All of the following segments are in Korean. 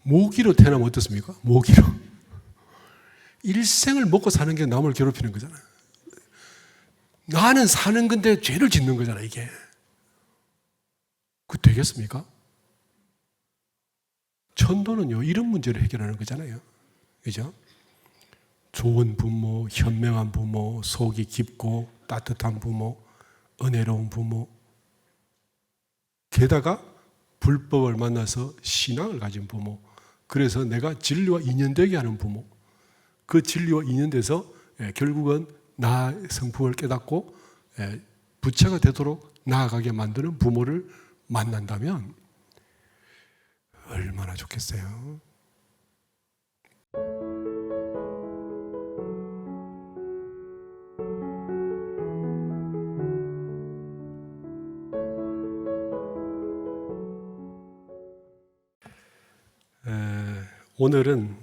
모기로 태어나면 어떻습니까? 모기로. 일생을 먹고 사는 게 남을 괴롭히는 거잖아요. 나는 사는 건데 죄를 짓는 거잖아요, 이게. 그 되겠습니까? 천도는요, 이런 문제를 해결하는 거잖아요. 그죠? 좋은 부모, 현명한 부모, 속이 깊고 따뜻한 부모, 은혜로운 부모, 게다가 불법을 만나서 신앙을 가진 부모, 그래서 내가 진리와 인연되게 하는 부모, 그 진리와 인연돼서 결국은 나의 성품을 깨닫고 부처가 되도록 나아가게 만드는 부모를 만난다면 얼마나 좋겠어요. 오늘은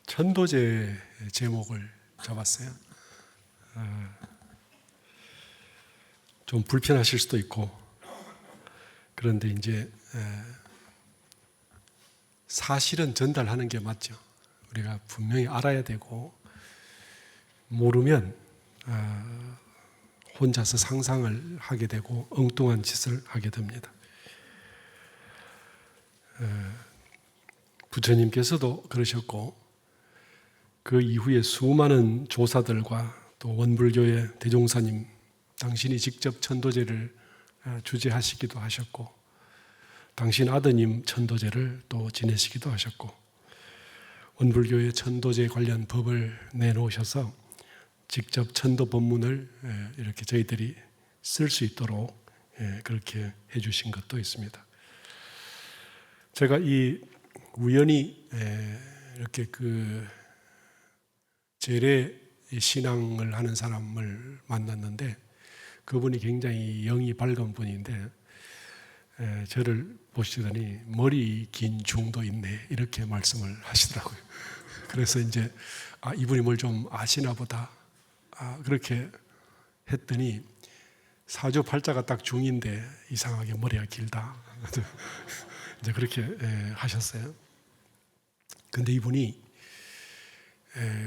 천도제 제목을 잡았어요. 좀 불편하실 수도 있고, 그런데 이제 사실은 전달하는 게 맞죠. 우리가 분명히 알아야 되고, 모르면 혼자서 상상을 하게 되고 엉뚱한 짓을 하게 됩니다. 부처님께서도 그러셨고, 그 이후에 수많은 조사들과 또 원불교의 대종사님 당신이 직접 천도제를 주재하시기도 하셨고, 당신 아드님 천도제를 또 지내시기도 하셨고, 원불교의 천도제 관련 법을 내놓으셔서 직접 천도 법문을 이렇게 저희들이 쓸 수 있도록 그렇게 해주신 것도 있습니다. 제가 이 우연히 이렇게 그 재래 신앙을 하는 사람을 만났는데, 그분이 굉장히 영이 밝은 분인데 저를 보시더니 머리 긴 중도 있네 이렇게 말씀을 하시더라고요. 그래서 이제 이분이 뭘 좀 아시나 보다 그렇게 했더니 사주팔자가 딱 중인데 이상하게 머리가 길다 이제 그렇게 하셨어요. 근데 이분이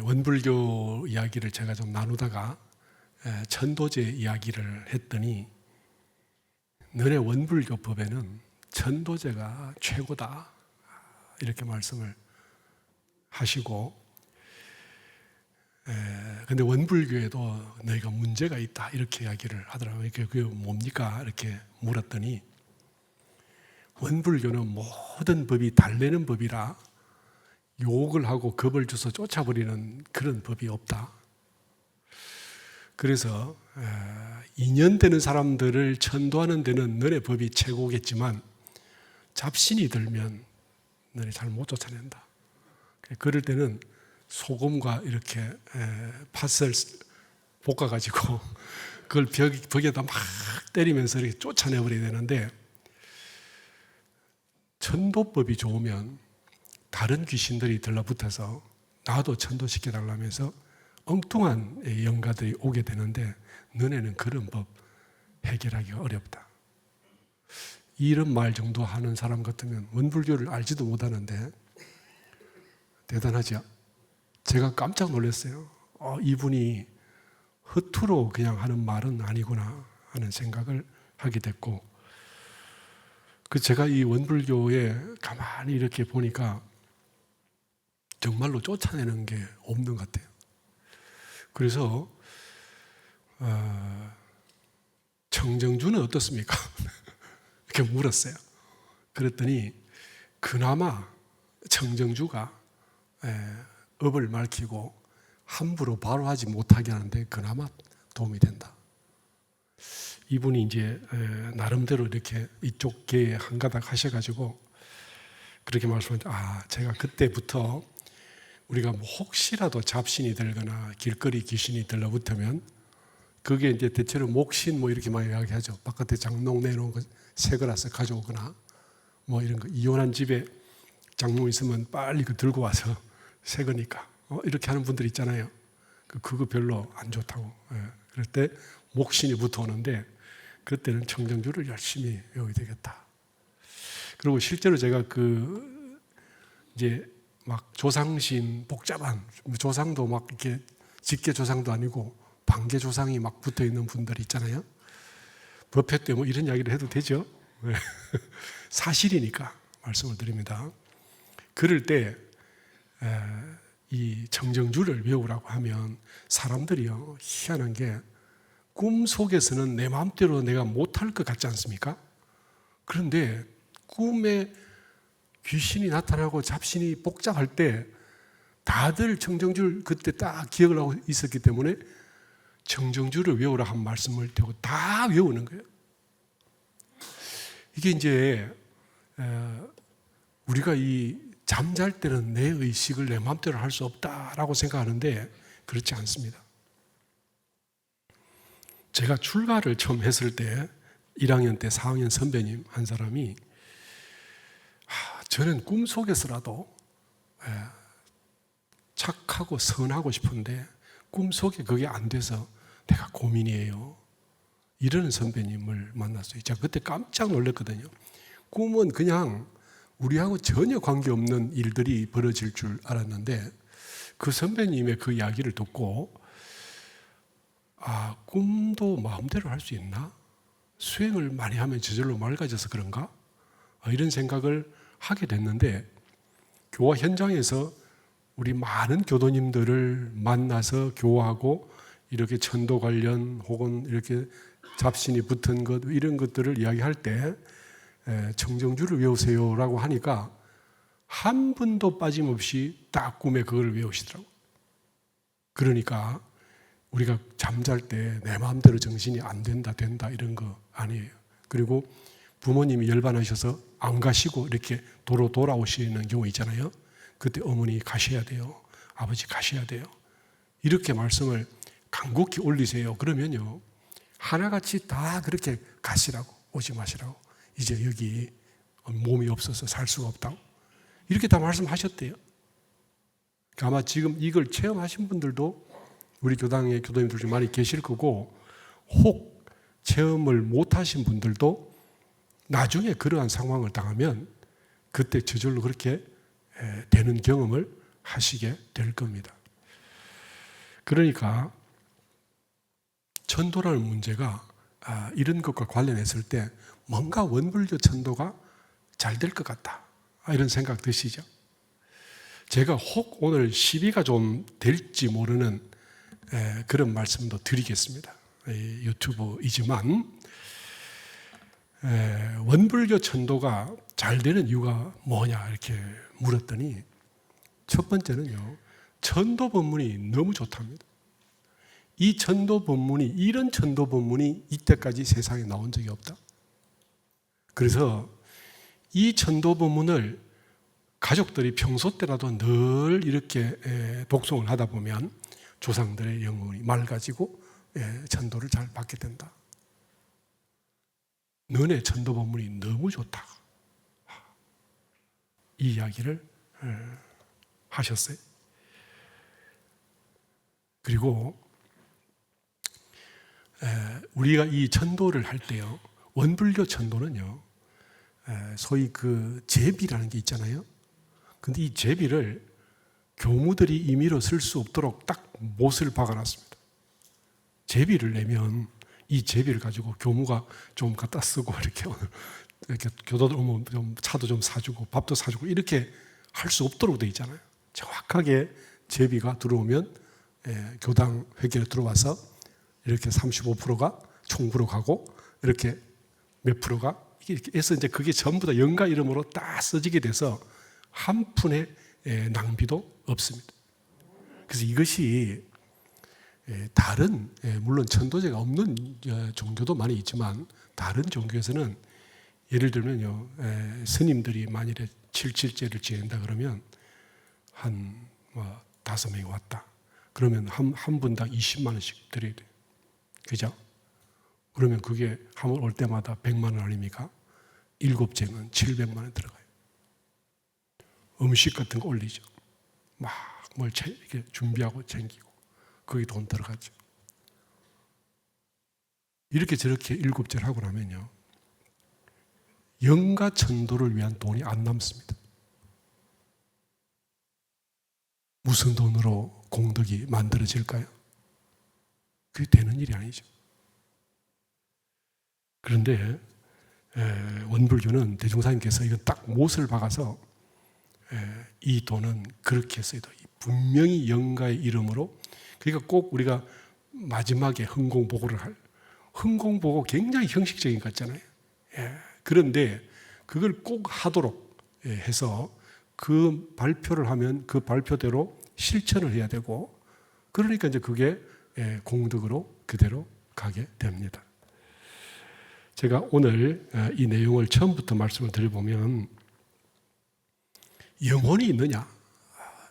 원불교 이야기를 제가 좀 나누다가 천도제 이야기를 했더니, 너네 원불교 법에는 천도제가 최고다 이렇게 말씀을 하시고, 근데 원불교에도 너희가 문제가 있다 이렇게 이야기를 하더라고요. 그게 뭡니까? 이렇게 물었더니, 원불교는 모든 법이 달래는 법이라 욕을 하고 겁을 줘서 쫓아버리는 그런 법이 없다. 그래서 인연되는 사람들을 천도하는 데는 너네 법이 최고겠지만 잡신이 들면 너네 잘 못 쫓아낸다. 그럴 때는 소금과 이렇게 팥을 볶아가지고 그걸 벽에다 막 때리면서 이렇게 쫓아내버려야 되는데, 천도법이 좋으면 다른 귀신들이 들러붙어서 나도 천도시켜달라면서 엉뚱한 영가들이 오게 되는데, 너네는 그런 법 해결하기가 어렵다. 이런 말 정도 하는 사람 같으면 원불교를 알지도 못하는데 대단하죠. 제가 깜짝 놀랐어요. 이분이 허투루 그냥 하는 말은 아니구나 하는 생각을 하게 됐고, 제가 이 원불교에 가만히 이렇게 보니까 정말로 쫓아내는 게 없는 것 같아요. 그래서 청정주는 어떻습니까? 이렇게 물었어요. 그랬더니 그나마 청정주가 업을 밝히고 함부로 바로 하지 못하게 하는데 그나마 도움이 된다. 이분이 이제 나름대로 이렇게 이쪽 계에 한가닥 하셔가지고 그렇게 말씀하셨죠. 제가 그때부터 우리가 혹시라도 잡신이 들거나 길거리 귀신이 들러붙으면, 그게 이제 대체로 목신 이렇게 많이 이야기하죠. 바깥에 장롱 내놓은 거 새 거라서 가져오거나 이런 거, 이혼한 집에 장롱 있으면 빨리 들고 와서 새 거니까 이렇게 하는 분들 있잖아요. 그거 별로 안 좋다고. 그럴 때 목신이 붙어오는데 그때는 청정주를 열심히 외워야 되겠다. 그리고 실제로 제가 그 이제 막 조상신 복잡한, 조상도 막 이렇게 직계 조상도 아니고 반계 조상이 막 붙어 있는 분들 있잖아요. 법회 때 뭐 이런 이야기를 해도 되죠? 사실이니까 말씀을 드립니다. 그럴 때 이 청정주를 외우라고 하면 사람들이요, 희한한 게 꿈속에서는 내 마음대로 내가 못할 것 같지 않습니까? 그런데 꿈에 귀신이 나타나고 잡신이 복잡할 때 다들 청정주를 그때 딱 기억을 하고 있었기 때문에 청정주를 외우라 한 말씀을 대고 다 외우는 거예요. 이게 이제 우리가 이 잠잘 때는 내 의식을 내 마음대로 할 수 없다라고 생각하는데 그렇지 않습니다. 제가 출가를 처음 했을 때 1학년 때 4학년 선배님 한 사람이 저는 꿈속에서라도 착하고 선하고 싶은데 꿈속에 그게 안 돼서 내가 고민이에요. 이러는 선배님을 만났어요. 제가 그때 깜짝 놀랐거든요. 꿈은 그냥 우리하고 전혀 관계없는 일들이 벌어질 줄 알았는데 그 선배님의 그 이야기를 듣고 꿈도 마음대로 할 수 있나? 수행을 많이 하면 저절로 맑아져서 그런가? 이런 생각을 하게 됐는데 교화 현장에서 우리 많은 교도님들을 만나서 교화하고 이렇게 천도 관련 혹은 이렇게 잡신이 붙은 것 이런 것들을 이야기할 때 청정주를 외우세요라고 하니까 한 분도 빠짐없이 딱 꿈에 그걸 외우시더라고요. 그러니까 우리가 잠잘 때 내 마음대로 정신이 안 된다 이런 거 아니에요. 그리고 부모님이 열반하셔서 안 가시고 이렇게 도로 돌아오시는 경우 있잖아요. 그때 어머니 가셔야 돼요. 아버지 가셔야 돼요. 이렇게 말씀을 간곡히 올리세요. 그러면요, 하나같이 다 그렇게 가시라고, 오지 마시라고. 이제 여기 몸이 없어서 살 수가 없다고. 이렇게 다 말씀하셨대요. 아마 지금 이걸 체험하신 분들도 우리 교당의 교도님들 중 많이 계실 거고, 혹 체험을 못하신 분들도 나중에 그러한 상황을 당하면 그때 저절로 그렇게 되는 경험을 하시게 될 겁니다. 그러니까 천도라는 문제가 이런 것과 관련했을 때 뭔가 원불교 천도가 잘 될 것 같다, 이런 생각 드시죠? 제가 혹 오늘 시비가 좀 될지 모르는 그런 말씀도 드리겠습니다. 유튜브이지만 원불교 천도가 잘 되는 이유가 뭐냐 이렇게 물었더니 첫 번째는요, 천도 법문이 너무 좋답니다. 이 천도 법문이, 이런 천도 법문이 이때까지 세상에 나온 적이 없다. 그래서 이 천도 법문을 가족들이 평소 때라도 늘 이렇게 독송을 하다 보면 조상들의 영혼이 맑아지고 천도를 잘 받게 된다. 너네 천도 법문이 너무 좋다, 이 이야기를 하셨어요. 그리고 우리가 이 천도를 할 때요, 원불교 천도는요, 소위 그 제비라는 게 있잖아요. 근데 이 제비를 교무들이 임의로 쓸 수 없도록 딱 못을 박아놨습니다. 제비를 내면 이 제비를 가지고 교무가 좀 갖다 쓰고 이렇게 교도들 오면 좀 차도 좀 사주고 밥도 사주고 이렇게 할 수 없도록 돼 있잖아요. 정확하게 제비가 들어오면 교당 회계로 들어와서 이렇게 35%가 총부로 가고 이렇게 몇 프로가 이렇게 해서 이제 그게 전부 다 영가 이름으로 딱 써지게 돼서 한 푼의 낭비도 없습니다. 그래서 이것이 다른, 물론 천도제가 없는 종교도 많이 있지만 다른 종교에서는 예를 들면요, 스님들이 만일에 77제를 지낸다 그러면 한 5명이 왔다. 그러면 한 분당 20만 원씩 드려야 돼요. 그죠? 그러면 그게 한 번 올 때마다 100만 원 아닙니까? 7쟁은 700만 원 들어가요. 음식 같은 거 올리죠. 막 뭘 이렇게 준비하고 챙기고 거기 돈 들어가죠. 이렇게 저렇게 7절 하고 나면요, 영가 천도를 위한 돈이 안 남습니다. 무슨 돈으로 공덕이 만들어질까요? 그게 되는 일이 아니죠. 그런데 원불교는 대종사님께서 이건 딱 못을 박아서 이 돈은 그렇게 써도 분명히 영가의 이름으로, 그러니까 꼭 우리가 마지막에 흥공보고를 흥공보고 굉장히 형식적인 것 같잖아요. 그런데 그걸 꼭 하도록 해서 그 발표를 하면 그 발표대로 실천을 해야 되고, 그러니까 이제 그게 공덕으로 그대로 가게 됩니다. 제가 오늘 이 내용을 처음부터 말씀을 드려보면, 영혼이 있느냐,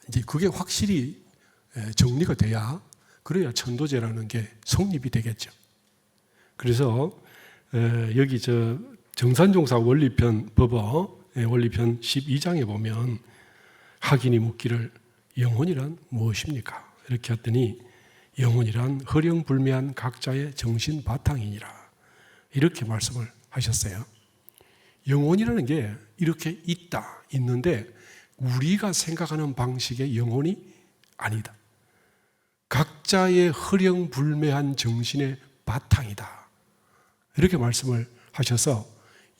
이제 그게 확실히 정리가 돼야, 그래야 천도제라는 게 성립이 되겠죠. 그래서 여기 정산종사 원리편 법어 원리편 12장에 보면 학인이 묻기를 영혼이란 무엇입니까? 이렇게 했더니 영혼이란 허령불매한 각자의 정신 바탕이니라, 이렇게 말씀을 하셨어요. 영혼이라는 게 이렇게 있는데 우리가 생각하는 방식의 영혼이 아니다. 각자의 허령불매한 정신의 바탕이다, 이렇게 말씀을 하셔서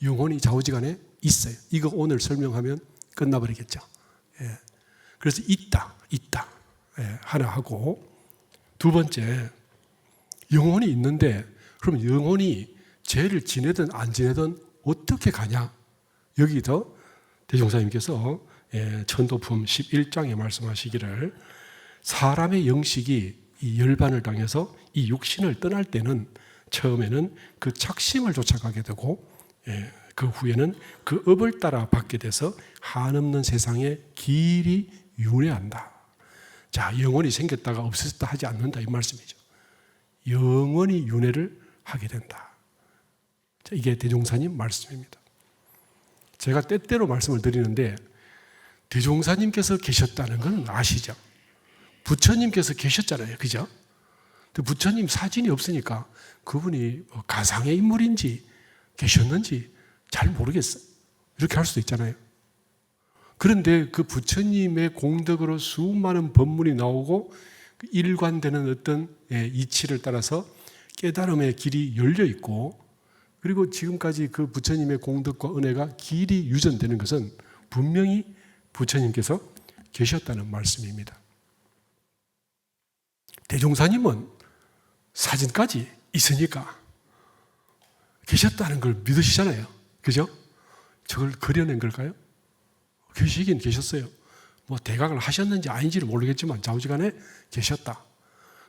영혼이 좌우지간에 있어요. 이거 오늘 설명하면 끝나버리겠죠. 그래서 있다 하나 하고, 두 번째, 영혼이 있는데 그럼 영혼이 죄를 지내든 안 지내든 어떻게 가냐? 여기서 대종사님께서 천도품 11장에 말씀하시기를, 사람의 영식이 이 열반을 당해서 이 육신을 떠날 때는 처음에는 그 착심을 쫓아가게 되고, 그 후에는 그 업을 따라 받게 돼서 한없는 세상에 길이 윤회한다. 자, 영혼이 생겼다가 없어졌다 하지 않는다, 이 말씀이죠. 영원히 윤회를 하게 된다. 자, 이게 대종사님 말씀입니다. 제가 때때로 말씀을 드리는데, 대종사님께서 계셨다는 건 아시죠? 부처님께서 계셨잖아요, 그죠? 근데 부처님 사진이 없으니까 그분이 가상의 인물인지 계셨는지 잘 모르겠어요. 이렇게 할 수도 있잖아요. 그런데 그 부처님의 공덕으로 수많은 법문이 나오고 일관되는 어떤 이치를 따라서 깨달음의 길이 열려 있고, 그리고 지금까지 그 부처님의 공덕과 은혜가 길이 유전되는 것은 분명히 부처님께서 계셨다는 말씀입니다. 대종사님은 사진까지 있으니까 계셨다는 걸 믿으시잖아요, 그죠? 저걸 그려낸 걸까요? 계시긴 계셨어요. 뭐 대각을 하셨는지 아닌지를 모르겠지만 좌우지간에 계셨다.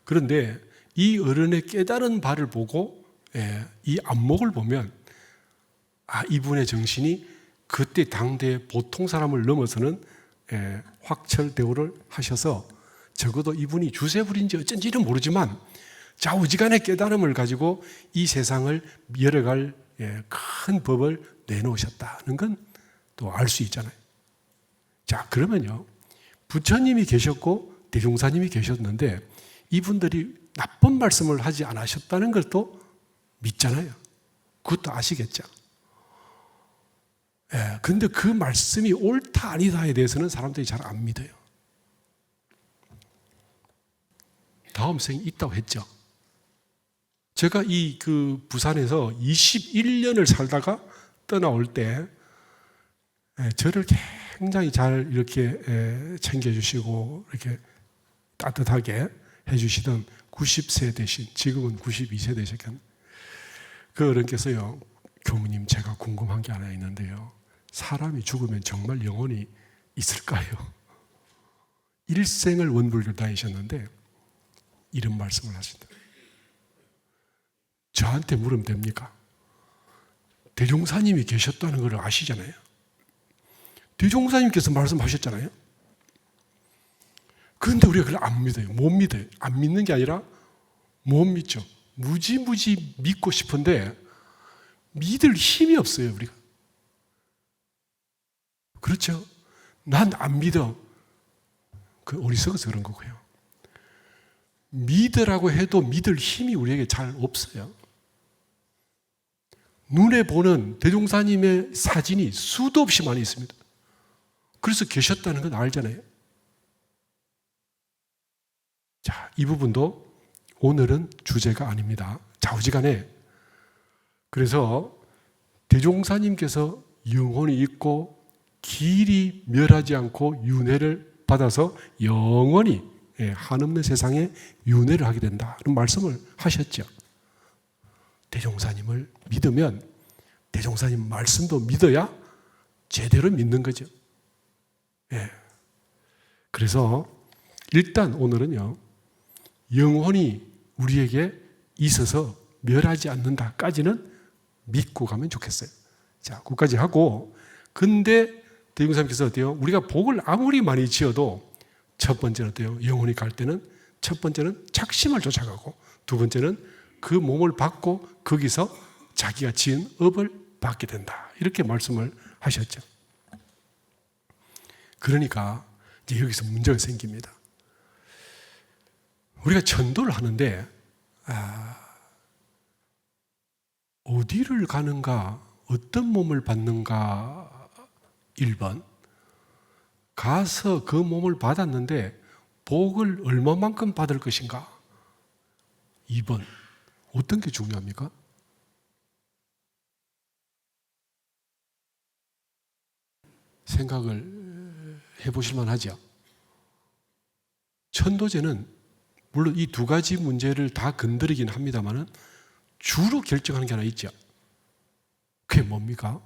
그런데 이 어른의 깨달은 바를 보고 이 안목을 보면, 이분의 정신이 그때 당대의 보통 사람을 넘어서는 확철대오를 하셔서, 적어도 이분이 주세불인지 어쩐지는 모르지만 좌우지간의 깨달음을 가지고 이 세상을 열어갈 큰 법을 내놓으셨다는 건 또 알 수 있잖아요. 자, 그러면요, 부처님이 계셨고 대종사님이 계셨는데 이분들이 나쁜 말씀을 하지 않으셨다는 걸 또 믿잖아요. 그것도 아시겠죠. 근데 그 말씀이 옳다 아니다에 대해서는 사람들이 잘 안 믿어요. 다음 생이 있다고 했죠. 제가 부산에서 21년을 살다가 떠나올 때 저를 굉장히 잘 이렇게 챙겨주시고 이렇게 따뜻하게 해주시던 90세 되신, 지금은 92세 되셨겠네요. 그 어른께서요, 교무님, 제가 궁금한 게 하나 있는데요, 사람이 죽으면 정말 영혼이 있을까요? 일생을 원불교를 다니셨는데 이런 말씀을 하신다. 저한테 물으면 됩니까? 대종사님이 계셨다는 걸 아시잖아요. 대종사님께서 말씀하셨잖아요. 그런데 우리가 그걸 안 믿어요. 못 믿어요. 안 믿는 게 아니라 못 믿죠. 무지무지 믿고 싶은데 믿을 힘이 없어요, 우리가. 그렇죠? 난 안 믿어. 그 어리석어서 그런 거고요. 믿으라고 해도 믿을 힘이 우리에게 잘 없어요. 눈에 보는 대종사님의 사진이 수도 없이 많이 있습니다. 그래서 계셨다는 건 알잖아요. 자, 이 부분도 오늘은 주제가 아닙니다. 좌우지간에. 그래서 대종사님께서 영혼이 있고 길이 멸하지 않고 윤회를 받아서 영원히 한없는 세상에 윤회를 하게 된다. 그런 말씀을 하셨죠. 대종사님을 믿으면 대종사님 말씀도 믿어야 제대로 믿는 거죠. 예. 그래서 일단 오늘은요, 영혼이 우리에게 있어서 멸하지 않는다까지는 믿고 가면 좋겠어요. 자, 그까지 하고, 근데 대종사님께서 어때요? 우리가 복을 아무리 많이 지어도 첫 번째는 어때요? 영혼이 갈 때는 첫 번째는 착심을 쫓아가고, 두 번째는 그 몸을 받고 거기서 자기가 지은 업을 받게 된다. 이렇게 말씀을 하셨죠. 그러니까 이제 여기서 문제가 생깁니다. 우리가 전도를 하는데 어디를 가는가, 어떤 몸을 받는가. 1번, 가서 그 몸을 받았는데 복을 얼마만큼 받을 것인가. 2번, 어떤 게 중요합니까? 생각을 해보실 만하죠. 천도제는 물론 이 두 가지 문제를 다 건드리긴 합니다만 주로 결정하는 게 하나 있죠. 그게 뭡니까?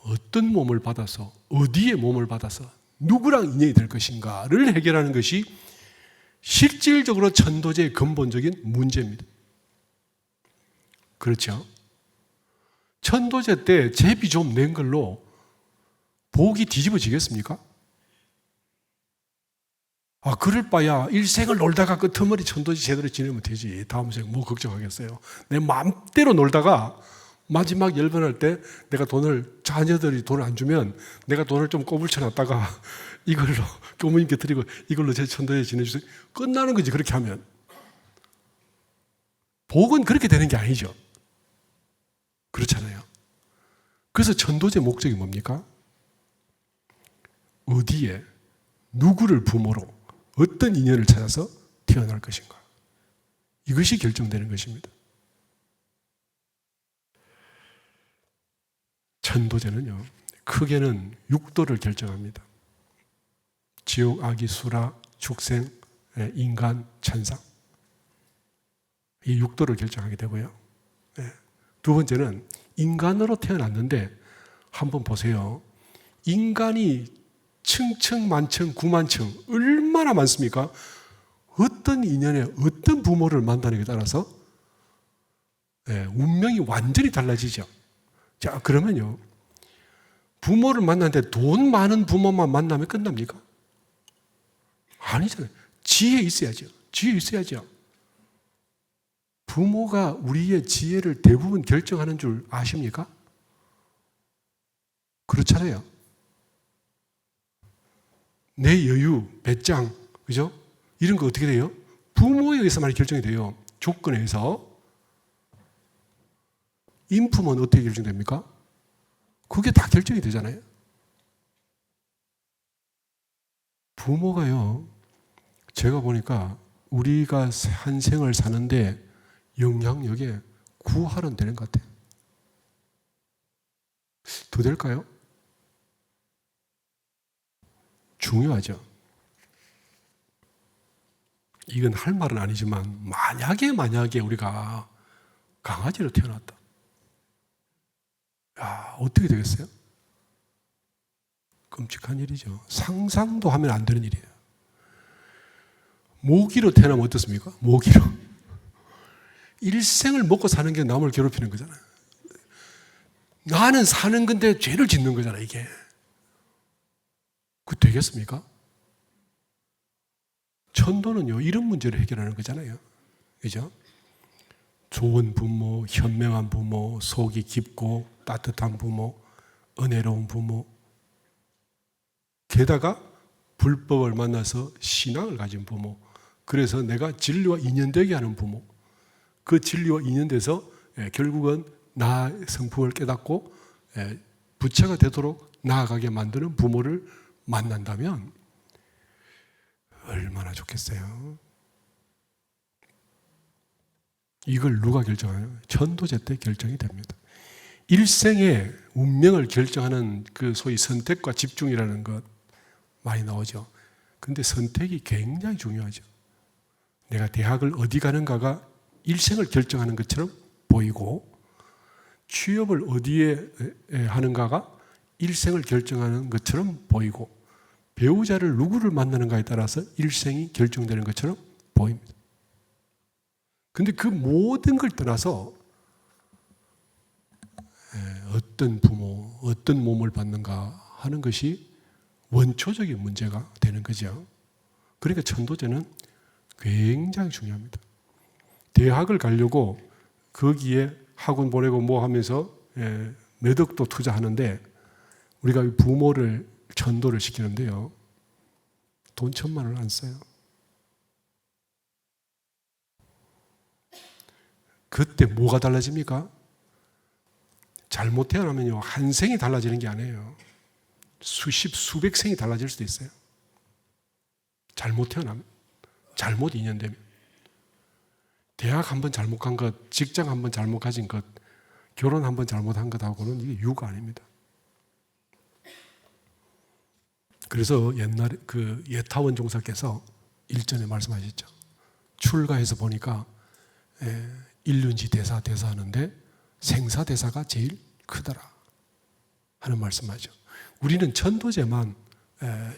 어떤 몸을 받아서, 어디에 몸을 받아서 누구랑 인연이 될 것인가를 해결하는 것이 실질적으로 천도제의 근본적인 문제입니다. 그렇죠? 천도제 때 제비 좀 낸 걸로 복이 뒤집어지겠습니까? 그럴 바야 일생을 놀다가 끄트머리 천도제 제대로 지내면 되지. 다음 생 뭐 걱정하겠어요. 내 마음대로 놀다가 마지막 열반할 때 내가 돈을, 자녀들이 돈을 안 주면 내가 돈을 좀 꼬불쳐 놨다가 이걸로 교무님께 드리고 이걸로 제 천도제 지내주세요. 끝나는 거지, 그렇게 하면. 복은 그렇게 되는 게 아니죠. 그렇잖아요. 그래서 천도제 목적이 뭡니까? 어디에 누구를 부모로 어떤 인연을 찾아서 태어날 것인가. 이것이 결정되는 것입니다. 천도제는요, 크게는 6도를 결정합니다. 지옥, 악이, 수라, 축생, 인간, 천상. 이 6도를 결정하게 되고요. 두 번째는 인간으로 태어났는데 한번 보세요. 인간이 층층만층, 구만층 얼마나 많습니까? 어떤 인연에 어떤 부모를 만나느냐에 따라서 운명이 완전히 달라지죠. 자, 그러면요, 부모를 만났는데 돈 많은 부모만 만나면 끝납니까? 아니잖아요. 지혜 있어야죠. 지혜 있어야죠. 부모가 우리의 지혜를 대부분 결정하는 줄 아십니까? 그렇잖아요. 내 여유, 배짱, 그죠? 이런 거 어떻게 돼요? 부모에 의해서만 결정이 돼요. 조건에 의해서. 인품은 어떻게 결정됩니까? 그게 다 결정이 되잖아요. 부모가요, 제가 보니까 우리가 한 생을 사는데 영향력에 9할은 되는 것 같아요. 더 될까요? 중요하죠. 이건 할 말은 아니지만 만약에 우리가 강아지로 태어났다. 야, 어떻게 되겠어요? 끔찍한 일이죠. 상상도 하면 안 되는 일이에요. 모기로 태어나면 어떻습니까? 모기로. 일생을 먹고 사는 게 남을 괴롭히는 거잖아요. 나는 사는 건데 죄를 짓는 거잖아요, 이게. 그 되겠습니까? 천도는요, 이런 문제를 해결하는 거잖아요. 그죠? 좋은 부모, 현명한 부모, 속이 깊고 따뜻한 부모, 은혜로운 부모, 게다가 불법을 만나서 신앙을 가진 부모, 그래서 내가 진리와 인연되게 하는 부모, 그 진리와 인연돼서 결국은 나 성품을 깨닫고 부처가 되도록 나아가게 만드는 부모를 만난다면 얼마나 좋겠어요. 이걸 누가 결정하냐? 전도제 때 결정이 됩니다. 일생의 운명을 결정하는 그 소위 선택과 집중이라는 것 많이 나오죠. 근데 선택이 굉장히 중요하죠. 내가 대학을 어디 가는가가 일생을 결정하는 것처럼 보이고, 취업을 어디에 하는가가 일생을 결정하는 것처럼 보이고, 배우자를 누구를 만나는가에 따라서 일생이 결정되는 것처럼 보입니다. 근데 그 모든 걸 떠나서 어떤 부모, 어떤 몸을 받는가 하는 것이 원초적인 문제가 되는 거죠. 그러니까 전도제는 굉장히 중요합니다. 대학을 가려고 거기에 학원 보내고 뭐 하면서 몇 억도 투자하는데, 우리가 부모를 전도를 시키는데요, 돈 1,000만 원 안 써요. 그때 뭐가 달라집니까? 잘못 태어나면요, 한 생이 달라지는 게 아니에요. 수십, 수백 생이 달라질 수도 있어요. 잘못 태어나면, 잘못 인연되면. 대학 한번 잘못 간 것, 직장 한번 잘못 가진 것, 결혼 한번 잘못한 것하고는 이게 유가 아닙니다. 그래서 옛날에 그 예타원 종사께서 일전에 말씀하셨죠. 출가해서 보니까 일륜지 대사하는데 생사대사가 제일 크더라 하는 말씀하죠. 우리는 전도제만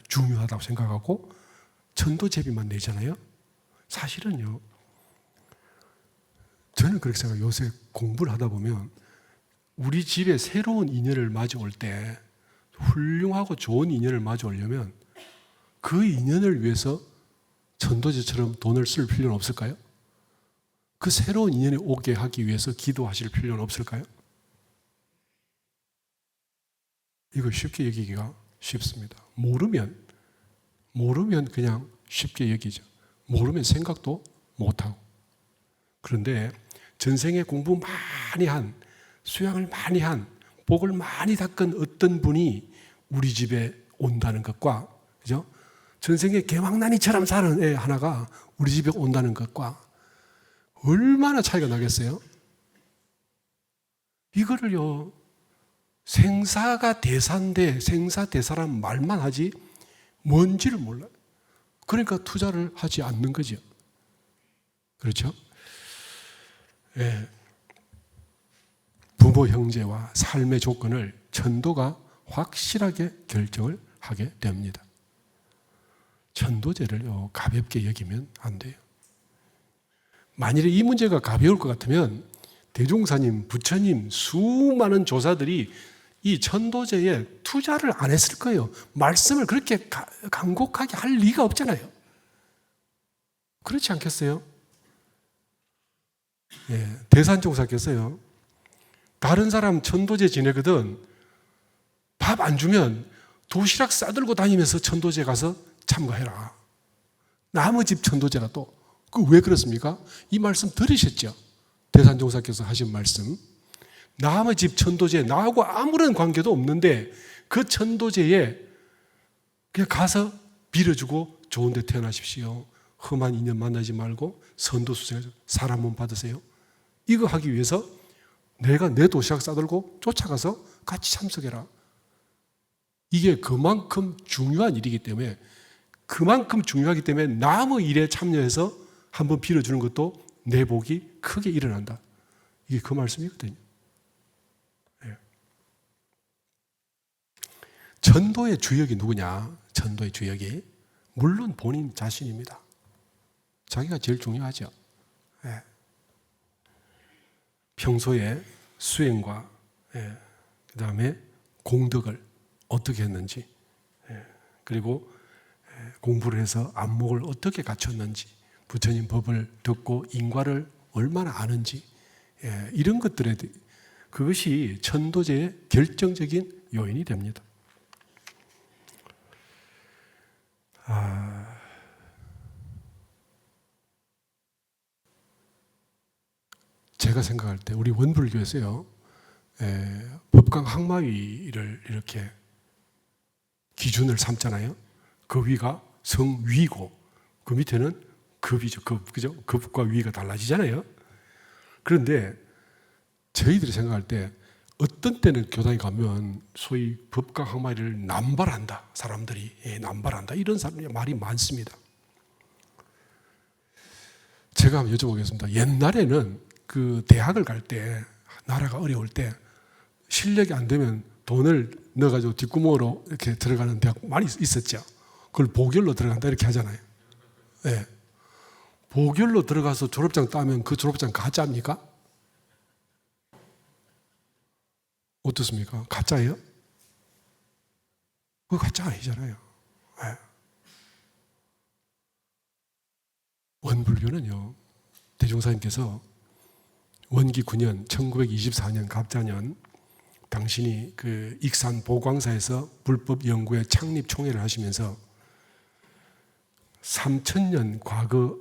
중요하다고 생각하고 전도제비만 내잖아요. 사실은요, 저는 그렇게 생각해요. 요새 공부를 하다 보면 우리 집에 새로운 인연을 마주올 때, 훌륭하고 좋은 인연을 마주오려면 그 인연을 위해서 전도제처럼 돈을 쓸 필요는 없을까요? 그 새로운 인연이 오게 하기 위해서 기도하실 필요는 없을까요? 이거 쉽게 여기기가 쉽습니다. 모르면 그냥 쉽게 여기죠. 모르면 생각도 못하고. 그런데 전생에 공부 많이 한, 수양을 많이 한, 복을 많이 닦은 어떤 분이 우리 집에 온다는 것과, 그죠? 전생에 개왕난이처럼 사는 애 하나가 우리 집에 온다는 것과 얼마나 차이가 나겠어요? 이거를요, 생사가 대사인데 생사대사란 말만 하지 뭔지를 몰라요. 그러니까 투자를 하지 않는 거죠. 그렇죠? 예. 부모 형제와 삶의 조건을 전도가 확실하게 결정을 하게 됩니다. 전도제를 가볍게 여기면 안 돼요. 만일에 이 문제가 가벼울 것 같으면 대종사님, 부처님, 수많은 조사들이 이 전도제에 투자를 안 했을 거예요. 말씀을 그렇게 간곡하게 할 리가 없잖아요. 그렇지 않겠어요? 예, 대산종사께서요, 다른 사람 전도제 지내거든 밥 안 주면 도시락 싸들고 다니면서 전도제 가서 참가해라. 남의 집 전도제가 또, 그 왜 그렇습니까? 이 말씀 들으셨죠? 대산종사께서 하신 말씀. 남의 집 전도제, 나하고 아무런 관계도 없는데 그 전도제에 그냥 가서 빌어주고 좋은 데 태어나십시오. 험한 인연 만나지 말고 선도수생해서 사람 몸 받으세요. 이거 하기 위해서 내가 내 도시락 싸들고 쫓아가서 같이 참석해라. 이게 그만큼 중요한 일이기 때문에, 남의 일에 참여해서 한번 빌어주는 것도 내 복이 크게 일어난다. 이게 그 말씀이거든요. 네. 전도의 주역이 누구냐? 전도의 주역이 물론 본인 자신입니다. 자기가 제일 중요하죠. 네. 평소에 수행과 그 다음에 공덕을 어떻게 했는지, 그리고 공부를 해서 안목을 어떻게 갖췄는지, 부처님 법을 듣고 인과를 얼마나 아는지, 이런 것들에 그것이 전도제의 결정적인 요인이 됩니다. 제가 생각할 때 우리 원불교에서요, 법강 항마위를 이렇게 기준을 삼잖아요. 그 위가 성위고 그 밑에는 급이죠. 그죠? 급과 위가 달라지잖아요. 그런데 저희들이 생각할 때 어떤 때는 교단에 가면 소위 법과 항마리를 남발한다. 사람들이 남발한다. 이런 말이 많습니다. 제가 한번 여쭤보겠습니다. 옛날에는 그 대학을 갈 때 나라가 어려울 때 실력이 안 되면 돈을 넣어가지고 뒷구멍으로 이렇게 들어가는 대학 많이 있었죠. 그걸 보결로 들어간다 이렇게 하잖아요. 네. 보결로 들어가서 졸업장 따면 그 졸업장 가짜입니까? 어떻습니까? 가짜예요? 그거 가짜 아니잖아요. 네. 원불교는요, 대종사님께서 원기 9년 1924년 갑자년 당신이 그 익산 보광사에서 불법 연구회 창립 총회를 하시면서 3000년 과거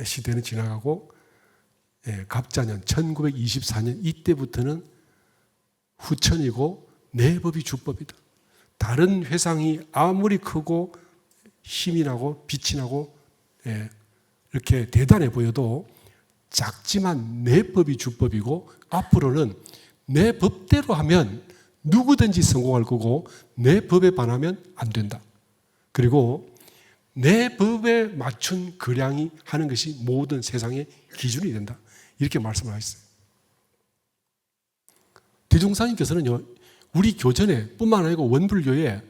시대는 지나가고 갑자년 1924년 이때부터는 후천이고 내 법이 주법이다. 다른 회상이 아무리 크고 힘이 나고 빛이 나고 이렇게 대단해 보여도 작지만 내 법이 주법이고 앞으로는 내 법대로 하면 누구든지 성공할 거고 내 법에 반하면 안 된다. 그리고 내 법에 맞춘 거량이 하는 것이 모든 세상의 기준이 된다. 이렇게 말씀을 하셨어요. 대종사님께서는요, 우리 교전에 뿐만 아니고 원불교에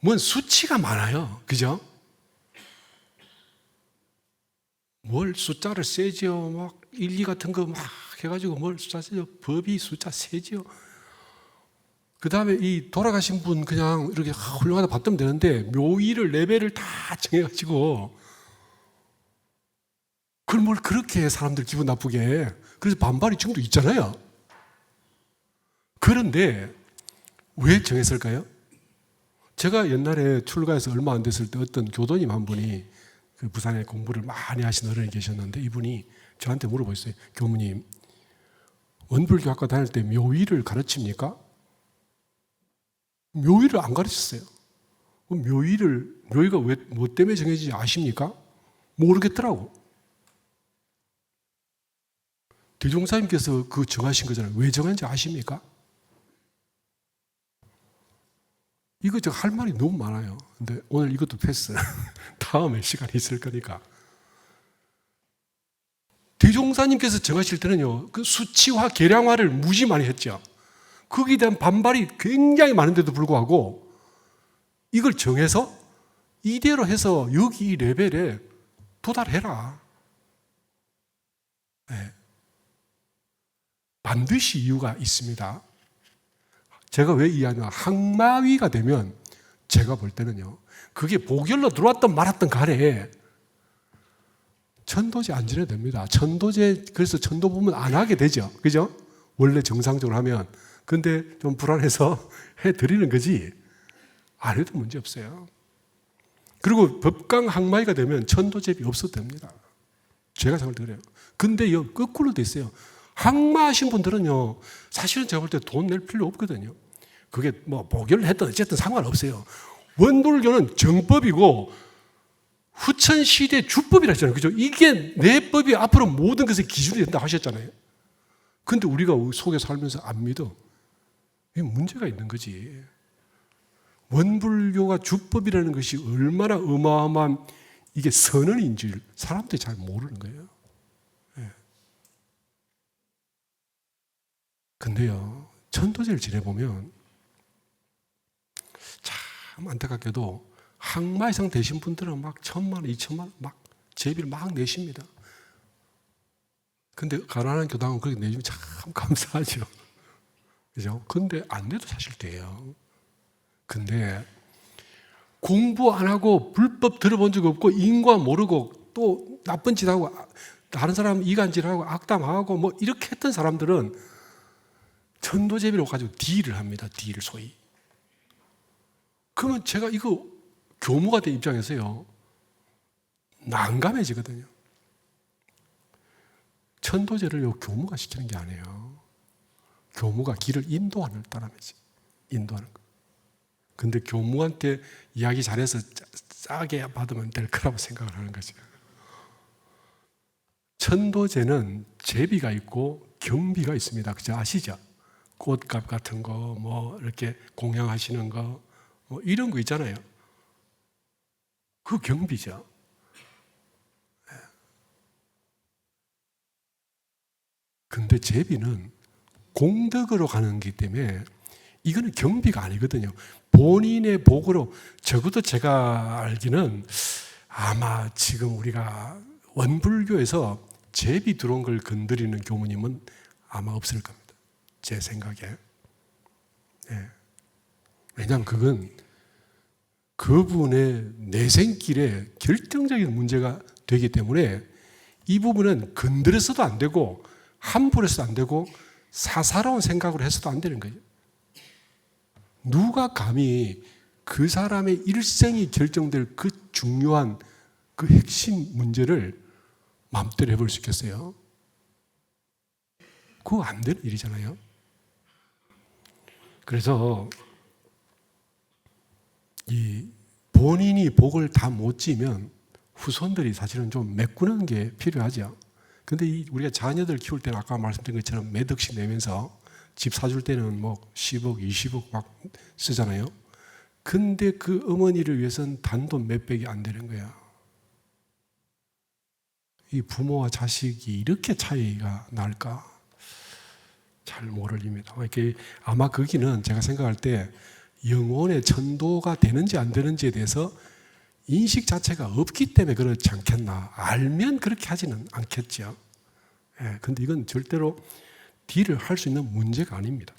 뭔 수치가 많아요. 그죠? 뭘 숫자를 세지요. 막 일리 같은 거 막 해가지고 뭘 숫자 세죠. 법이 숫자 세지요. 그 다음에 이 돌아가신 분 그냥 이렇게 훌륭하다 받으면 되는데 묘의를 레벨을 다 정해가지고 그걸 뭘 그렇게 해 사람들 기분 나쁘게 해. 그래서 반발이 지금도 있잖아요. 그런데 왜 정했을까요? 제가 옛날에 출가해서 얼마 안 됐을 때 어떤 교도님 한 분이 그 부산에 공부를 많이 하신 어른이 계셨는데 이분이 저한테 물어보셨어요. 교무님, 원불교 학과 다닐 때 묘의를 가르칩니까? 묘의를 안 가르쳤어요. 묘의가 왜, 뭐 때문에 정해지지 아십니까? 모르겠더라고. 대종사님께서 그 정하신 거잖아요. 왜 정한지 아십니까? 이거 저 할 말이 너무 많아요. 근데 오늘 이것도 패스. 다음에 시간이 있을 거니까. 대종사님께서 정하실 때는요, 그 수치화, 계량화를 무지 많이 했죠. 거기에 대한 반발이 굉장히 많은데도 불구하고 이걸 정해서 이대로 해서 여기 이 레벨에 도달해라. 네. 반드시 이유가 있습니다. 제가 왜 이해하냐. 항마위가 되면 제가 볼 때는요, 그게 보결로 들어왔던 말았던 간에 천도제 안 지내야 됩니다. 천도제, 그래서 천도 부분 안 하게 되죠. 그죠? 원래 정상적으로 하면. 근데 좀 불안해서 해드리는 거지. 안 해도 문제 없어요. 그리고 법강 항마위가 되면 천도제비 없어도 됩니다. 제가 생각할 때 그래요. 근데 거꾸로 돼 있어요. 항마하신 분들은요, 사실은 제가 볼 때 돈 낼 필요 없거든요. 그게 뭐 보결을 했든 어쨌든 상관없어요. 원불교는 정법이고 후천시대 주법이라 했잖아요. 그죠? 이게 내 법이 앞으로 모든 것의 기준이 된다 하셨잖아요. 근데 우리가 속에 살면서 안 믿어. 이게 문제가 있는 거지. 원불교가 주법이라는 것이 얼마나 어마어마한 이게 선언인지를 사람들이 잘 모르는 거예요. 네. 근데요, 천도제를 지내보면 참 안타깝게도 항마 이상 되신 분들은 막 1000만 원, 2000만 원 막 제비를 막 내십니다. 근데 가난한 교당은 그렇게 내주면 참 감사하죠. 그죠? 근데 안 내도 사실 돼요. 근데 공부 안 하고 불법 들어본 적 없고 인과 모르고 또 나쁜 짓 하고 다른 사람 이간질하고 악담하고 뭐 이렇게 했던 사람들은 천도제비를 가지고 딜을 합니다. 딜을 소위. 그러면 제가 이거 교무가 된 입장에서요, 난감해지거든요. 천도제를 교무가 시키는 게 아니에요. 교무가 길을 인도하는 따라야지. 인도하는 거. 근데 교무한테 이야기 잘해서 싸게 받으면 될 거라고 생각을 하는 거죠. 천도제는 제비가 있고 경비가 있습니다. 그죠? 아시죠? 꽃값 같은 거, 뭐 이렇게 공양하시는 거, 뭐 이런 거 있잖아요. 그 경비죠. 근데 제비는 공덕으로 가는 거기 때문에 이거는 경비가 아니거든요. 본인의 복으로, 적어도 제가 알기는 아마 지금 우리가 원불교에서 제비 들어온 걸 건드리는 교무님은 아마 없을 겁니다. 제 생각에. 네. 왜냐하면 그건 그분의 내생길에 결정적인 문제가 되기 때문에 이 부분은 건드려서도 안 되고 함부로 해서도 안 되고 사사로운 생각으로 해서도 안 되는 거예요. 누가 감히 그 사람의 일생이 결정될 그 중요한 그 핵심 문제를 마음대로 해볼 수 있겠어요? 그거 안 되는 일이잖아요. 그래서 이 본인이 복을 다 못 지면 후손들이 사실은 좀 메꾸는 게 필요하죠. 근데 우리가 자녀들 키울 때는 아까 말씀드린 것처럼 몇 억씩 내면서 집 사줄 때는 뭐 10억, 20억 막 쓰잖아요. 근데 그 어머니를 위해서는 단돈 몇백이 안 되는 거야. 이 부모와 자식이 이렇게 차이가 날까? 잘 모르겠습니다. 아마 거기는 제가 생각할 때 영혼의 천도가 되는지 안 되는지에 대해서 인식 자체가 없기 때문에 그렇지 않겠나. 알면 그렇게 하지는 않겠죠. 예, 근데 이건 절대로 딜을 할 수 있는 문제가 아닙니다.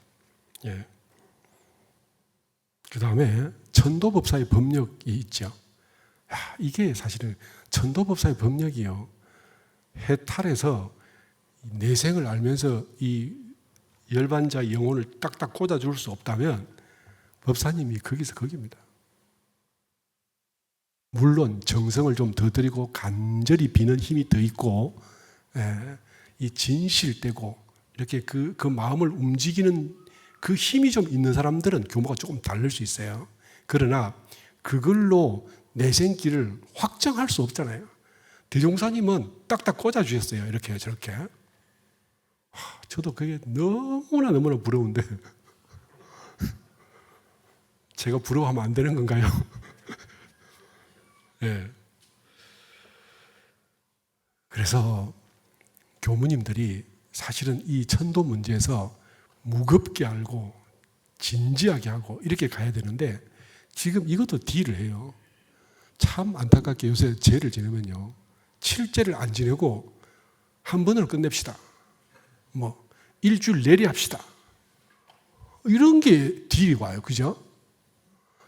예. 그 다음에 천도법사의 법력이 있죠. 이게 사실은 천도법사의 법력이요. 해탈해서 내생을 알면서 이 열반자 영혼을 딱딱 꽂아줄 수 없다면 법사님이 거기서 거기입니다. 물론 정성을 좀 더 들이고 간절히 비는 힘이 더 있고 이 진실되고 이렇게 그 마음을 움직이는 그 힘이 좀 있는 사람들은 규모가 조금 다를 수 있어요. 그러나 그걸로 내생길을 확정할 수 없잖아요. 대종사님은 딱딱 꽂아주셨어요. 이렇게 저렇게. 저도 그게 너무나 부러운데 제가 부러워하면 안 되는 건가요? 네. 그래서 교무님들이 사실은 이 천도 문제에서 무겁게 알고 진지하게 하고 이렇게 가야 되는데 지금 이것도 딜을 해요. 참 안타깝게 요새 죄를 지내면요. 7제를 안 지내고 한 번으로 끝냅시다. 뭐 일주일 내리 합시다. 이런 게 딜이 와요. 그죠?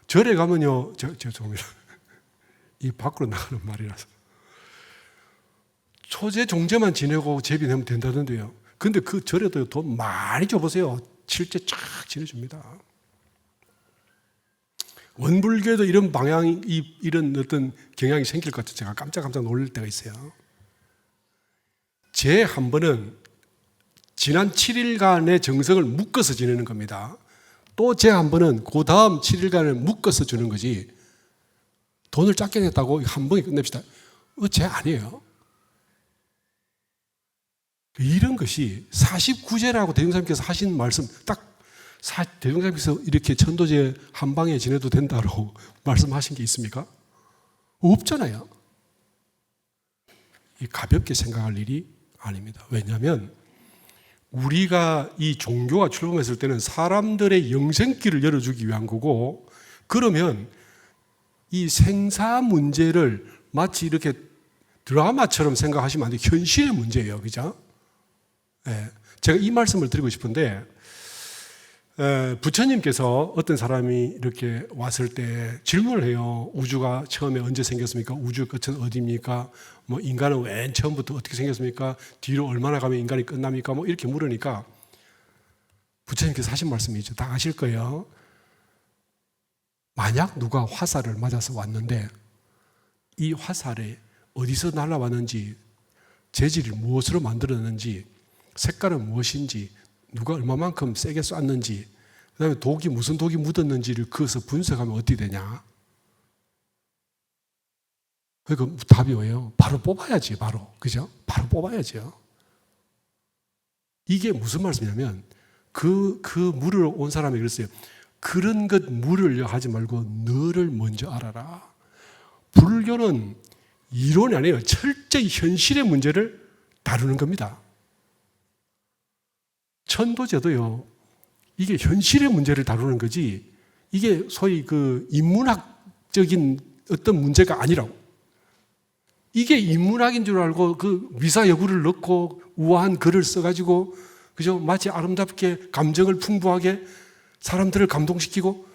절에 가면요. 죄송합니다. 이 밖으로 나가는 말이라서. 초제 종제만 지내고 제비 내면 된다던데요. 근데 그 절에도 돈 많이 줘보세요. 7제 쫙 지내줍니다. 원불교에도 이런 방향이, 이런 어떤 경향이 생길 것 같아서 제가 깜짝 놀랄 때가 있어요. 제 한 번은 지난 7일간의 정성을 묶어서 지내는 겁니다. 또 제 한 번은 그 다음 7일간을 묶어서 주는 거지. 돈을 작게 냈다고 한 번에 끝냅시다. 제 아니에요. 이런 것이 49제라고 대종사님께서 하신 말씀, 딱 대종사님께서 이렇게 천도제 한 방에 지내도 된다고 말씀하신 게 있습니까? 없잖아요. 가볍게 생각할 일이 아닙니다. 왜냐하면 우리가 이 종교가 출범했을 때는 사람들의 영생길을 열어주기 위한 거고, 그러면 이 생사 문제를 마치 이렇게 드라마처럼 생각하시면 안 돼요. 현실의 문제예요. 그죠? 네. 제가 이 말씀을 드리고 싶은데, 부처님께서 어떤 사람이 이렇게 왔을 때 질문을 해요. 우주가 처음에 언제 생겼습니까? 우주 끝은 어디입니까? 뭐 인간은 왜 처음부터 어떻게 생겼습니까? 뒤로 얼마나 가면 인간이 끝납니까? 뭐 이렇게 물으니까 부처님께서 하신 말씀이죠. 다 아실 거예요. 만약 누가 화살을 맞아서 왔는데 이 화살에 어디서 날아왔는지, 재질이 무엇으로 만들었는지, 색깔은 무엇인지, 누가 얼마만큼 세게 쐈는지, 그 다음에 독이 무슨 독이 묻었는지를 그어서 분석하면 어떻게 되냐? 그러니까 답이 뭐예요? 바로 뽑아야지, 바로. 그죠? 바로 뽑아야죠. 이게 무슨 말씀이냐면, 그 물을 온 사람이 그랬어요. 그런 것 물으려 하지 말고 너를 먼저 알아라. 불교는 이론이 아니에요. 철저히 현실의 문제를 다루는 겁니다. 천도제도요, 이게 현실의 문제를 다루는 거지, 이게 소위 그 인문학적인 어떤 문제가 아니라고. 이게 인문학인 줄 알고 그 미사여구를 넣고 우아한 글을 써가지고, 그죠? 마치 아름답게 감정을 풍부하게 사람들을 감동시키고,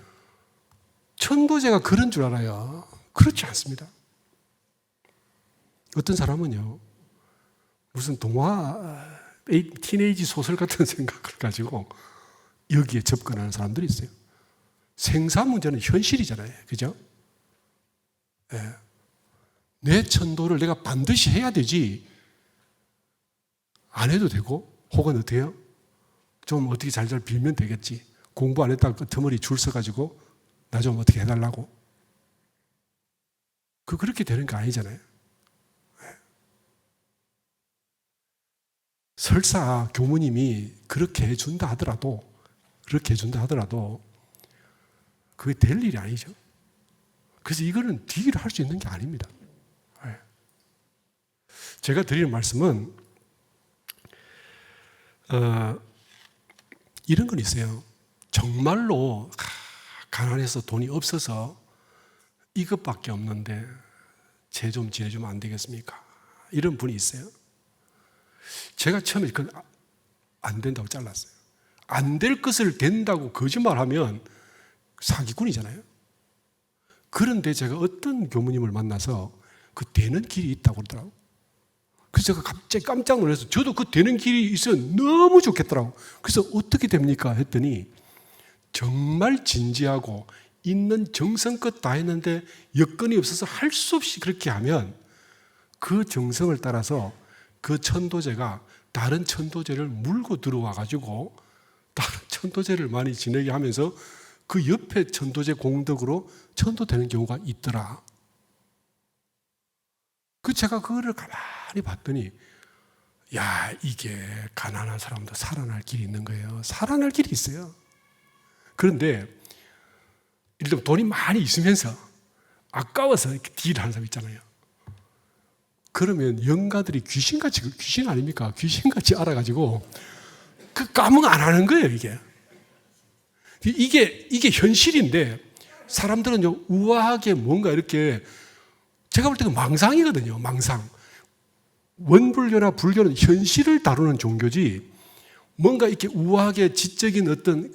천도제가 그런 줄 알아요. 그렇지 않습니다. 어떤 사람은요, 무슨 동화, 티네이지 소설 같은 생각을 가지고 여기에 접근하는 사람들이 있어요. 생사 문제는 현실이잖아요. 그죠? 네. 내 천도를 내가 반드시 해야 되지, 안 해도 되고, 혹은 어떻게 해요? 좀 어떻게 잘잘 빌면 되겠지. 공부 안 했다가 끄트머리 줄 서가지고 나 좀 어떻게 해달라고. 그렇게 되는 거 아니잖아요. 설사 교무님이 그렇게 해준다 하더라도 그게 될 일이 아니죠. 그래서 이거는 뒤로 할 수 있는 게 아닙니다. 제가 드리는 말씀은 이런 건 있어요. 정말로 가난해서 돈이 없어서 이것밖에 없는데 쟤 좀 지내주면 안 되겠습니까? 이런 분이 있어요. 제가 처음에 그건 안 된다고 잘랐어요. 안 될 것을 된다고 거짓말하면 사기꾼이잖아요. 그런데 제가 어떤 교무님을 만나서 그 되는 길이 있다고 그러더라고요. 그래서 제가 갑자기 깜짝 놀라서 저도 그 되는 길이 있으면 너무 좋겠더라고요. 그래서 어떻게 됩니까? 했더니 정말 진지하고 있는 정성껏 다 했는데 여건이 없어서 할 수 없이 그렇게 하면 그 정성을 따라서 그 천도제가 다른 천도제를 물고 들어와 가지고 다른 천도제를 많이 지내게 하면서 그 옆에 천도제 공덕으로 천도되는 경우가 있더라. 제가 그거를 가만히 봤더니, 야, 이게 가난한 사람도 살아날 길이 있는 거예요. 살아날 길이 있어요. 그런데 예를 들면 돈이 많이 있으면서 아까워서 이렇게 딜을 하는 사람 있잖아요. 그러면 영가들이 귀신 아닙니까? 귀신같이 알아가지고 그 감흥 안 하는 거예요, 이게. 이게 현실인데 사람들은 좀 우아하게 뭔가 이렇게, 제가 볼 때는 망상이거든요, 망상. 원불교나 불교는 현실을 다루는 종교지 뭔가 이렇게 우아하게 지적인 어떤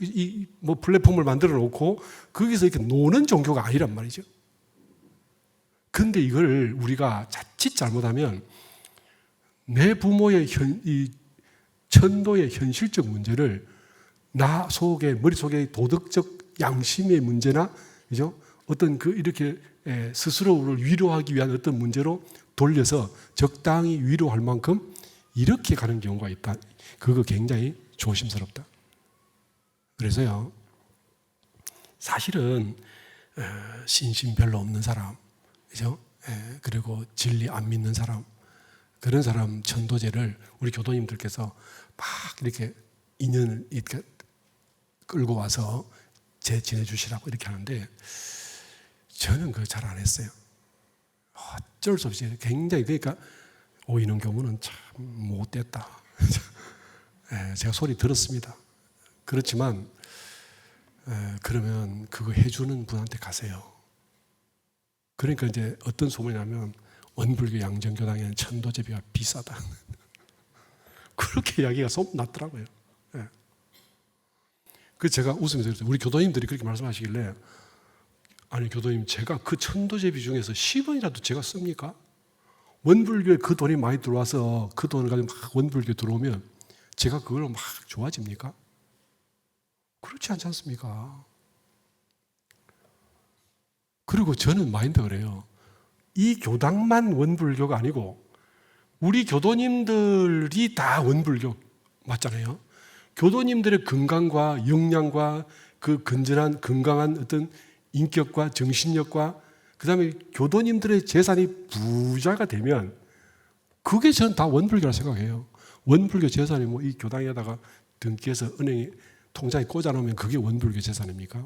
뭐 플랫폼을 만들어 놓고 거기서 이렇게 노는 종교가 아니란 말이죠. 그런데 이걸 우리가 자칫 잘못하면 내 부모의 이 천도의 현실적 문제를 나 속에, 머릿속에 도덕적 양심의 문제나, 그죠? 어떤 이렇게 스스로를 위로하기 위한 어떤 문제로 돌려서 적당히 위로할 만큼 이렇게 가는 경우가 있다. 그거 굉장히 조심스럽다. 그래서요, 사실은 신심 별로 없는 사람, 그죠? 그리고 진리 안 믿는 사람, 그런 사람 천도제를 우리 교도님들께서 막 이렇게 인연을 이렇게 끌고 와서 지내주시라고 이렇게 하는데 저는 그거 잘 안 했어요. 어쩔 수 없이 굉장히, 그러니까 오이는 교무는 참 못됐다. 제가 소리 들었습니다. 그렇지만 그러면 그거 해주는 분한테 가세요. 그러니까 이제 어떤 소문이 나면 원불교 양정교당에는 천도제비가 비싸다. 그렇게 이야기가 소문났더라고요. 그래서 제가 웃으면서 그랬어요. 우리 교도님들이 그렇게 말씀하시길래, 아니 교도님, 제가 그 천도제비 중에서 10원이라도 제가 씁니까? 원불교에 그 돈이 많이 들어와서 그 돈을 가지고 막 원불교 들어오면 제가 그걸로 막 좋아집니까? 그렇지 않지 않습니까? 그리고 저는 마인드가 그래요. 이 교당만 원불교가 아니고 우리 교도님들이 다 원불교 맞잖아요. 교도님들의 건강과 역량과 그 건전한 건강한 어떤 인격과 정신력과 그 다음에 교도님들의 재산이 부자가 되면 그게 전 다 원불교라 생각해요. 원불교 재산이 뭐 이 교당에다가 등기해서 은행에 통장에 꽂아놓으면 그게 원불교 재산입니까?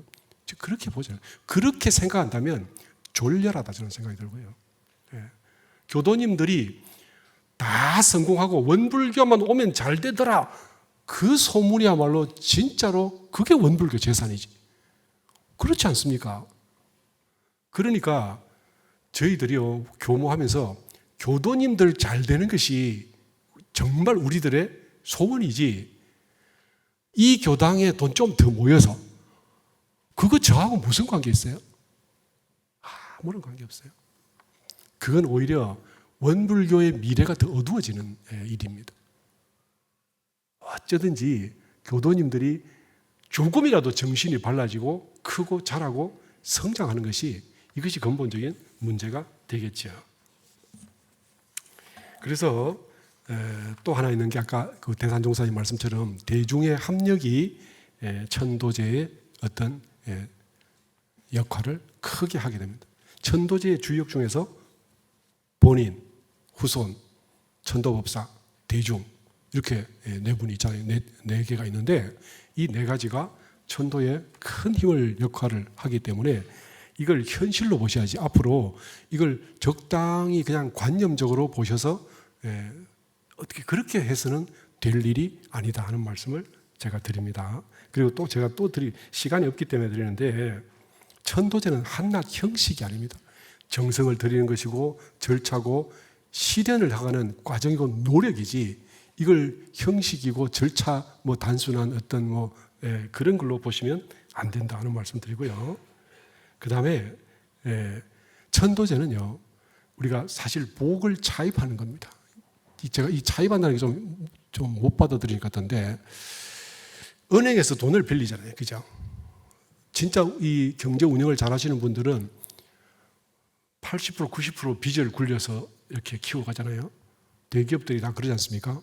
그렇게 보잖아요. 그렇게 생각한다면 졸렬하다 저는 생각이 들고요. 예. 교도님들이 다 성공하고 원불교만 오면 잘 되더라. 그 소문이야말로 진짜로 그게 원불교 재산이지. 그렇지 않습니까? 그러니까 저희들이요 교모하면서 교도님들 잘 되는 것이 정말 우리들의 소원이지, 이 교당에 돈 좀 더 모여서 그거 저하고 무슨 관계 있어요? 아무런 관계 없어요. 그건 오히려 원불교의 미래가 더 어두워지는 일입니다. 어쩌든지 교도님들이 조금이라도 정신이 발라지고 크고 자라고 성장하는 것이, 이것이 근본적인 문제가 되겠죠. 그래서 또 하나 있는 게 아까 그 대산종사님 말씀처럼 대중의 합력이 천도제의 어떤 역할을 크게 하게 됩니다. 천도제의 주역 중에서 본인, 후손, 천도법사, 대중 이렇게 네 분이 있잖아요. 네 개가 있는데 이 네 가지가 천도에 큰 힘을 역할을 하기 때문에 이걸 현실로 보셔야지 앞으로 이걸 적당히 그냥 관념적으로 보셔서 어떻게 그렇게 해서는 될 일이 아니다 하는 말씀을 제가 드립니다. 그리고 또 제가 또 시간이 없기 때문에 드리는데, 천도제는 한낱 형식이 아닙니다. 정성을 들이는 것이고 절차고 실현을 하는 과정이고 노력이지, 이걸 형식이고 절차 뭐 단순한 어떤 뭐 그런 걸로 보시면 안 된다 하는 말씀 드리고요. 그 다음에 천도제는요, 우리가 사실 복을 차입하는 겁니다. 제가 이 차입한다는 게 좀 못 받아들이는 것 같은데, 은행에서 돈을 빌리잖아요. 그죠? 진짜 이 경제 운영을 잘 하시는 분들은 80%, 90% 빚을 굴려서 이렇게 키워가잖아요. 대기업들이 다 그러지 않습니까?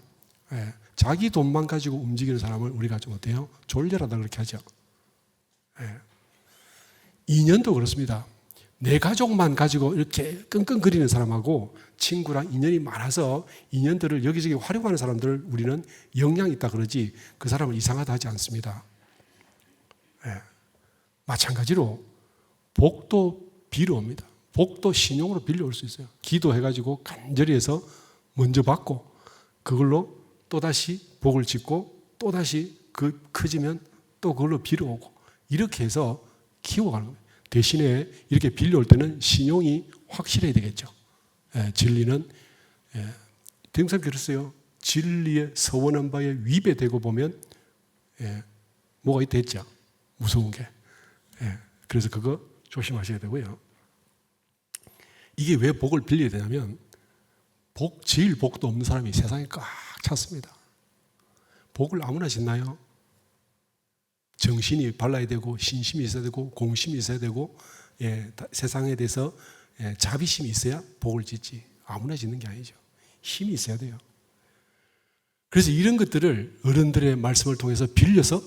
자기 돈만 가지고 움직이는 사람을 우리가 좀 어때요? 졸렬하다 그렇게 하죠. 인연도 그렇습니다. 내 가족만 가지고 이렇게 끙끙거리는 사람하고 친구랑 인연이 많아서 인연들을 여기저기 활용하는 사람들을 우리는 영향이 있다 그러지, 그 사람을 이상하다 하지 않습니다. 마찬가지로 복도 빌어옵니다. 복도 신용으로 빌려올 수 있어요. 기도해가지고 간절히 해서 먼저 받고 그걸로 또다시 복을 짓고 또다시 그 커지면 또 그걸로 빌어오고 이렇게 해서 키워가는 거예요. 대신에 이렇게 빌려올 때는 신용이 확실해야 되겠죠. 진리는 등삼 그랬어요. 진리에 서원한 바에 위배되고 보면 뭐가 있겠죠. 무서운 게. 그래서 그거 조심하셔야 되고요. 이게 왜 복을 빌려야 되냐면 제일 복도 없는 사람이 세상에 꽉 찼습니다. 복을 아무나 짓나요? 정신이 발라야 되고 신심이 있어야 되고 공심이 있어야 되고 세상에 대해서 자비심이 있어야 복을 짓지, 아무나 짓는 게 아니죠. 힘이 있어야 돼요. 그래서 이런 것들을 어른들의 말씀을 통해서 빌려서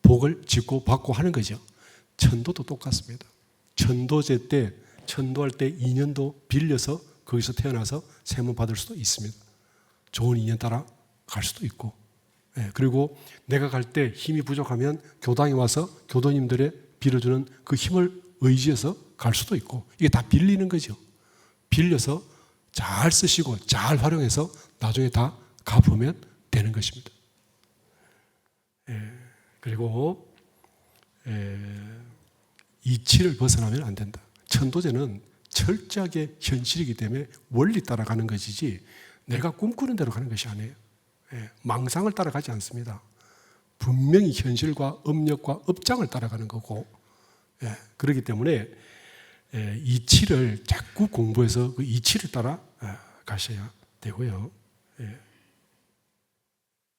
복을 짓고 받고 하는 거죠. 천도도 똑같습니다. 천도제 때 천도할 때 인연도 빌려서 거기서 태어나서 세문 받을 수도 있습니다. 좋은 인연 따라 갈 수도 있고, 그리고 내가 갈 때 힘이 부족하면 교당에 와서 교도님들의 빌어주는 그 힘을 의지해서 갈 수도 있고, 이게 다 빌리는 거죠. 빌려서 잘 쓰시고 잘 활용해서 나중에 다 갚으면 되는 것입니다. 그리고 이치를 벗어나면 안 된다. 천도제는 철저하게 현실이기 때문에 원리 따라가는 것이지 내가 꿈꾸는 대로 가는 것이 아니에요. 망상을 따라가지 않습니다. 분명히 현실과 업력과 업장을 따라가는 거고, 그렇기 때문에 이치를 자꾸 공부해서 그 이치를 따라 가셔야 되고요.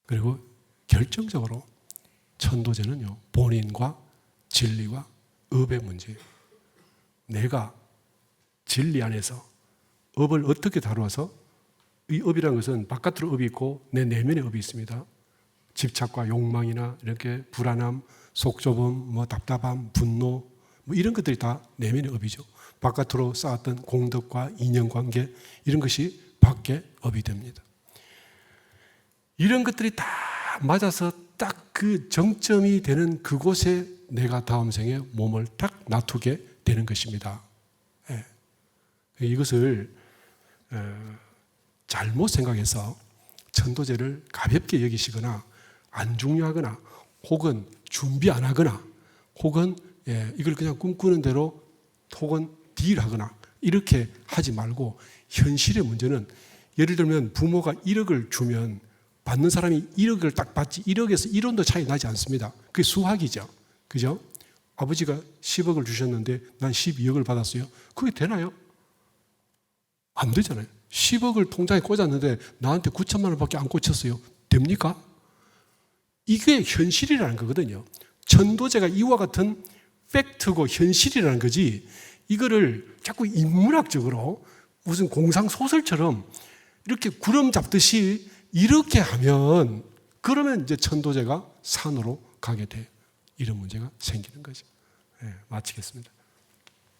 그리고 결정적으로 천도제는요, 본인과 진리와 업의 문제예요. 내가 진리 안에서 업을 어떻게 다루어서, 이 업이라는 것은 바깥으로 업이 있고 내 내면에 업이 있습니다. 집착과 욕망이나 이렇게 불안함, 속 좁음, 뭐 답답함, 분노, 뭐 이런 것들이 다 내면의 업이죠. 바깥으로 쌓았던 공덕과 인연관계 이런 것이 밖에 업이 됩니다. 이런 것들이 다 맞아서 딱 그 정점이 되는 그곳에 내가 다음 생에 몸을 딱 놔두게 되는 것입니다. 예. 이것을 잘못 생각해서 천도제를 가볍게 여기시거나 안 중요하거나 혹은 준비 안 하거나 혹은 이걸 그냥 꿈꾸는 대로 혹은 딜하거나 이렇게 하지 말고 현실의 문제는 예를 들면 부모가 1억을 주면 받는 사람이 1억을 딱 받지 1억에서 1원도 차이 나지 않습니다. 그게 수학이죠. 그죠? 아버지가 10억을 주셨는데 난 12억을 받았어요. 그게 되나요? 안 되잖아요. 10억을 통장에 꽂았는데 나한테 9천만 원밖에 안 꽂혔어요. 됩니까? 이게 현실이라는 거거든요. 천도제가 이와 같은 팩트고 현실이라는 거지 이거를 자꾸 인문학적으로 무슨 공상소설처럼 이렇게 구름 잡듯이 이렇게 하면 그러면 이제 천도제가 산으로 가게 돼요. 이런 문제가 생기는 거죠. 마치겠습니다.